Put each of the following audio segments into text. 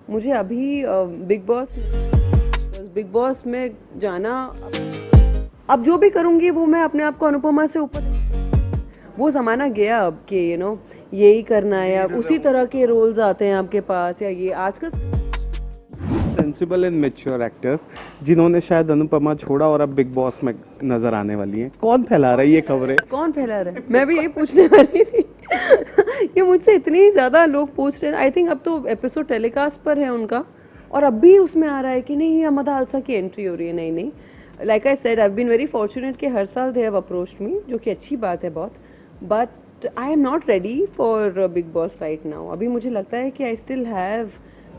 मुझे अभी big Boss में जाना, अब जो भी करूँगी वो मैं अपने आप को अनुपमा से ऊपर, वो ज़माना गया अब के यही करना है, या उसी तरह के रोल्स आते हैं आपके पास, या ये आजकल सेंसिबल एंड मेच्योर एक्टर्स जिन्होंने शायद अनुपमा छोड़ा और अब बिग बॉस में नजर आने वाली हैं। कौन फैला रहा है ये खबरें? कौन फैला रहा है, मैं भी यही पूछने वाली थी। ये मुझसे इतनी ज़्यादा लोग पूछ रहे हैं। आई थिंक अब तो एपिसोड टेलीकास्ट पर है उनका, और अब भी उसमें आ रहा है कि नहीं अमदा हालसा की एंट्री हो रही है। नहीं नहीं, like I said, I been very fortunate कि हर साल दे हैव अप्रोच्ड मी, जो कि अच्छी बात है बहुत, but I am not ready for big boss right now. अभी मुझे लगता है कि आई स्टिल हैव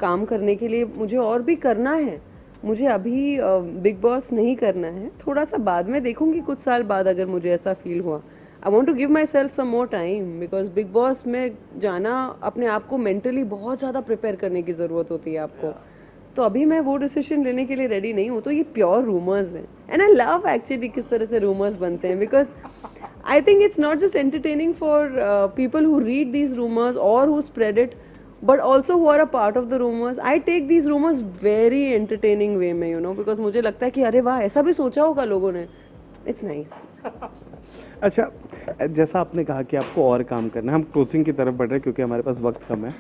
काम करने के लिए, मुझे और भी करना है। मुझे अभी बिग बॉस नहीं करना है, थोड़ा सा बाद में देखूंगी, कुछ साल बाद अगर मुझे ऐसा फील हुआ। I want to give myself some more time, because Bigg Boss में जाना अपने आप को मेंटली बहुत ज़्यादा प्रिपेयर करने की ज़रूरत होती है आपको। तो अभी मैं वो डिसीजन लेने के लिए रेडी नहीं हूँ। तो ये प्योर रूमर्स हैं, एंड आई लव एक्चुअली किस तरह से रूमर्स बनते हैं, because I think it's not just entertaining for people who read these rumours और who spread it, but also who are a part of the rumors. I take these rumors very entertaining way में, because मुझे लगता है कि अरे वाह, ऐसा भी सोचा होगा लोगों ने। It's nice. अच्छा, जैसा आपने कहा कि आपको और काम करना है, हम क्लोजिंग की तरफ बढ़ रहे हैं क्योंकि हमारे पास वक्त कम है।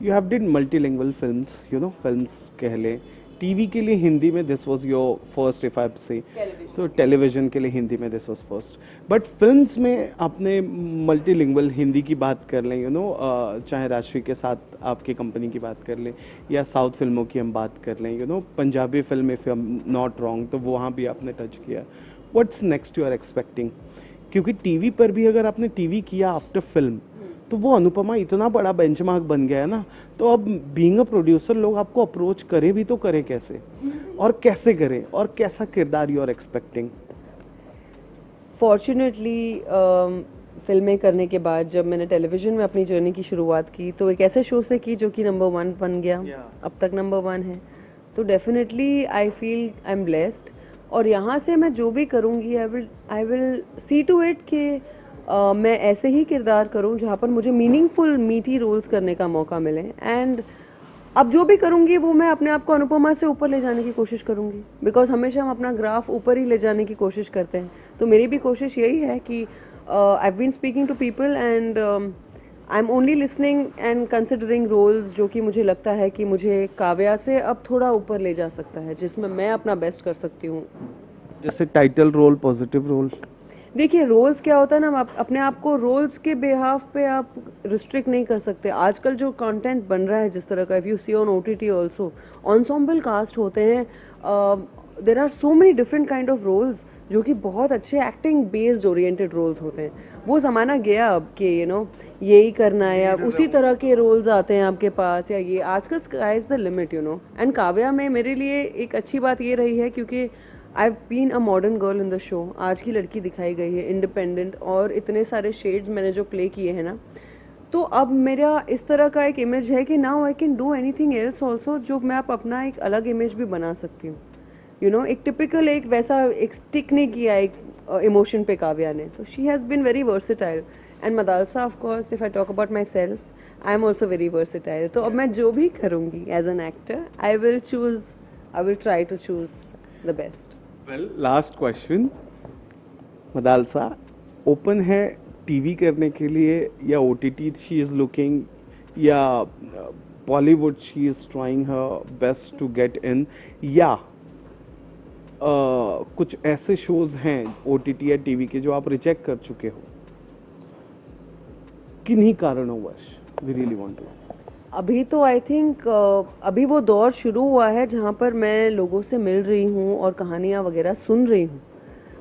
You have did multilingual films, films कह लें, टीवी के लिए हिंदी में this was your first, if I से, तो टेलीविजन के लिए हिंदी में this was first, but films में आपने मल्टीलिंगुअल, हिंदी की बात कर लें, चाहे राशि के साथ आपकी कंपनी की बात कर लें, या साउथ फिल्मों की हम बात कर लें, Punjabi film, if I am not wrong, तो वहाँ भी आपने टच किया। What's next you are expecting? क्योंकि टीवी पर भी अगर आपने टीवी किया आफ्टर फिल्म, तो वो अनुपमा इतना बड़ा बेंचमार्क बन गया है ना, तो अब बीइंग अ प्रोड्यूसर लोग आपको अप्रोच करें भी तो करें कैसे, और कैसे करें, और कैसा किरदार यू आर एक्सपेक्टिंग? फॉर्चुनेटली फिल्में करने के बाद जब मैंने टेलीविज़न में अपनी जर्नी की शुरुआत की, तो एक ऐसे शो से की जो कि नंबर 1 बन गया, अब तक नंबर 1 है। तो definitely I feel I am blessed, और यहाँ से मैं जो भी करूँगी I will see to it कि मैं ऐसे ही किरदार करूँ जहाँ पर मुझे मीनिंगफुल मीठी रोल्स करने का मौका मिले। एंड अब जो भी करूँगी वो मैं अपने आप को अनुपमा से ऊपर ले जाने की कोशिश करूँगी, बिकॉज हमेशा हम अपना ग्राफ ऊपर ही ले जाने की कोशिश करते हैं। तो मेरी भी कोशिश यही है कि I have been speaking to people, and I am only listening and considering roles जो कि मुझे लगता है कि मुझे काव्या से अब थोड़ा ऊपर ले जा सकता है, जिसमें मैं अपना बेस्ट कर सकती हूँ। जैसे टाइटल रोल, पॉजिटिव रोल? देखिए, रोल्स क्या होता है ना, आप अपने आप को रोल्स के बेहाफ पे आप रिस्ट्रिक्ट नहीं कर सकते। आजकल जो कंटेंट बन रहा है जिस तरह का, if you see on OTT also, ensemble cast होते हैं, there are so many different kind of roles जो कि बहुत अच्छे एक्टिंग बेस्ड ओरिएंटेड रोल्स होते हैं। वो ज़माना गया अब के यही करना है, या उसी तरह के रोल्स आते हैं आपके पास, या ये आजकल sky is the limit. And Kavya में मेरे लिए एक अच्छी बात ये रही है क्योंकि I have been a modern girl in the show. आज की लड़की दिखाई गई है, इंडिपेंडेंट, और इतने सारे शेड्स मैंने जो प्ले किए हैं ना, तो अब मेरा इस तरह का एक इमेज है कि now I can do anything else also, जो मैं आप अपना एक अलग इमेज भी बना सकती हूँ। एक टिपिकल, एक वैसा एक स्टिक नहीं किया एक इमोशन पे काव्या ने। तो she has been very versatile, and Madalsa of course, if I talk about myself, I am also very versatile. तो अब मैं जो भी करूँगी as an actor, I will try to choose the best. Well, last question, Madalsa open है TV करने के लिए, या OTT शी इज़ लुकिंग, या Bollywood she is trying her best to get in, या कुछ ऐसे शोज हैं OTT या टीवी के जो आप रिजेक्ट कर चुके हो, किन्हीं कारणोंवश? We really want to. अभी तो आई थिंक अभी वो दौर शुरू हुआ है जहाँ पर मैं लोगों से मिल रही हूँ और कहानियाँ वगैरह सुन रही हूँ।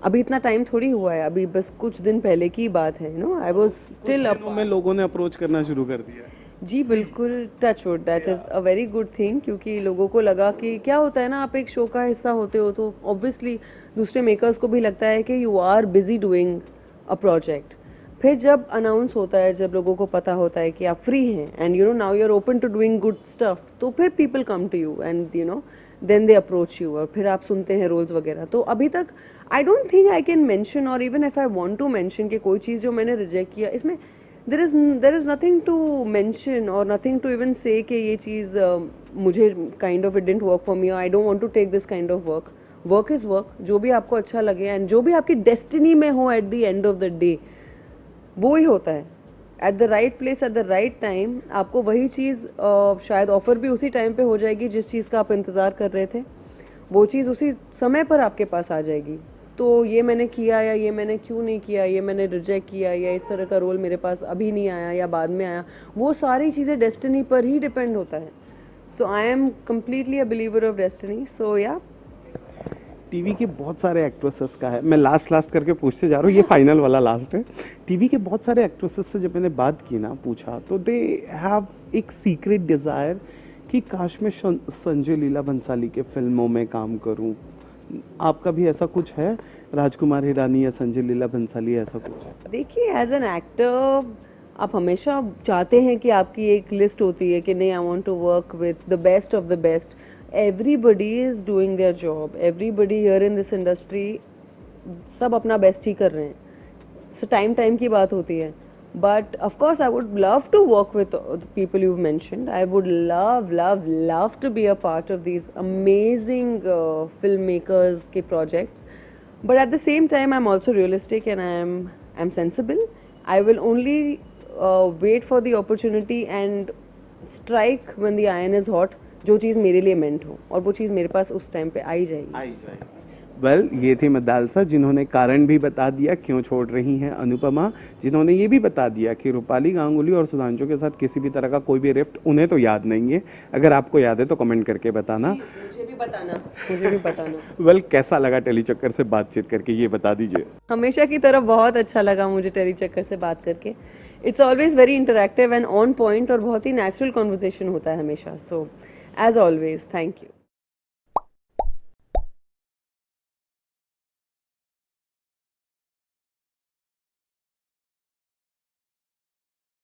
अभी इतना टाइम थोड़ी हुआ है, अभी बस कुछ दिन पहले की बात है। आई वाज स्टिल अप में लोगों ने अप्रोच करना शुरू कर दिया है। जी बिल्कुल, touch wood, that is a very good thing, क्योंकि लोगों को लगा कि क्या होता है ना, आप एक शो का हिस्सा होते हो तो ऑब्वियसली दूसरे मेकर्स को भी लगता है कि you are busy doing a project. फिर जब अनाउंस होता है, जब लोगों को पता होता है कि आप फ्री हैं and now you are open to doing good stuff, तो फिर people come to you and then they approach you, और फिर आप सुनते हैं रोल्स वगैरह। तो अभी तक I don't think I can mention, और even if I want to mention कि कोई चीज़ जो मैंने रिजेक्ट किया, इसमें there is nothing to mention or nothing to even say कि ये चीज़ मुझे kind of it didn't work for me, I don't want to take this kind of work. Work is work. जो भी आपको अच्छा लगे एंड जो भी आपकी डेस्टिनी में हो at the end of the day, वो ही होता है. At the right place at the right time आपको वही चीज़ शायद ऑफर भी उसी टाइम पे हो जाएगी जिस चीज़ का आप इंतज़ार कर रहे थे. वो चीज़ उसी समय पर आपके पास आ जाएगी. तो ये मैंने किया या ये मैंने क्यों नहीं किया, ये मैंने रिजेक्ट किया या इस तरह का रोल मेरे पास अभी नहीं आया या बाद में आया, वो सारी चीज़ें डेस्टिनी पर ही डिपेंड होता है. So I am completely a believer of destiny. So या टीवी के बहुत सारे एक्ट्रेसेस का है, मैं लास्ट करके पूछते जा रहा हूँ, ये फाइनल वाला लास्ट है. टीवी के बहुत सारे एक्ट्रेसेस से जब मैंने बात की ना, पूछा, तो दे हैव एक सीक्रेट डिज़ायर कि काश मैं संजय लीला भंसाली के फिल्मों में काम करूं. आपका भी ऐसा कुछ है? राजकुमार हिरानी या संजय लीला भंसाली, ऐसा कुछ? देखिए, एज एन एक्टर आप हमेशा चाहते हैं कि आपकी एक लिस्ट होती है कि नहीं, I want to work with the best of the best. Everybody is doing their job. Everybody here in this industry सब अपना बेस्ट ही कर रहे हैं. सो टाइम की बात होती है. But of course, I would love to work with the people you've mentioned. I would love to be a part of these amazing filmmakers ke projects. But at the same time, I'm also realistic and I'm sensible. I will only wait for the opportunity and strike when the iron is hot. जो चीज़ मेरे लिए meant हो और वो चीज़ मेरे पास उस time पे आई जाएगी. वेल, ये थी मदालसा, जिन्होंने कारण भी बता दिया क्यों छोड़ रही हैं अनुपमा, जिन्होंने ये भी बता दिया कि रूपाली गांगुली और सुधांशु के साथ किसी भी तरह का कोई भी रिफ्ट उन्हें तो याद नहीं है. अगर आपको याद है तो कमेंट करके बताना. मुझे भी बताना. वेल, कैसा लगा टेली चक्कर से बातचीत करके, ये बता दीजिए. हमेशा की तरह बहुत अच्छा लगा मुझे टेली चक्कर से बात करके. It's always very interactive and on point और बहुत ही नेचुरल कॉन्वर्सेशन होता है हमेशा. So as always, thank you.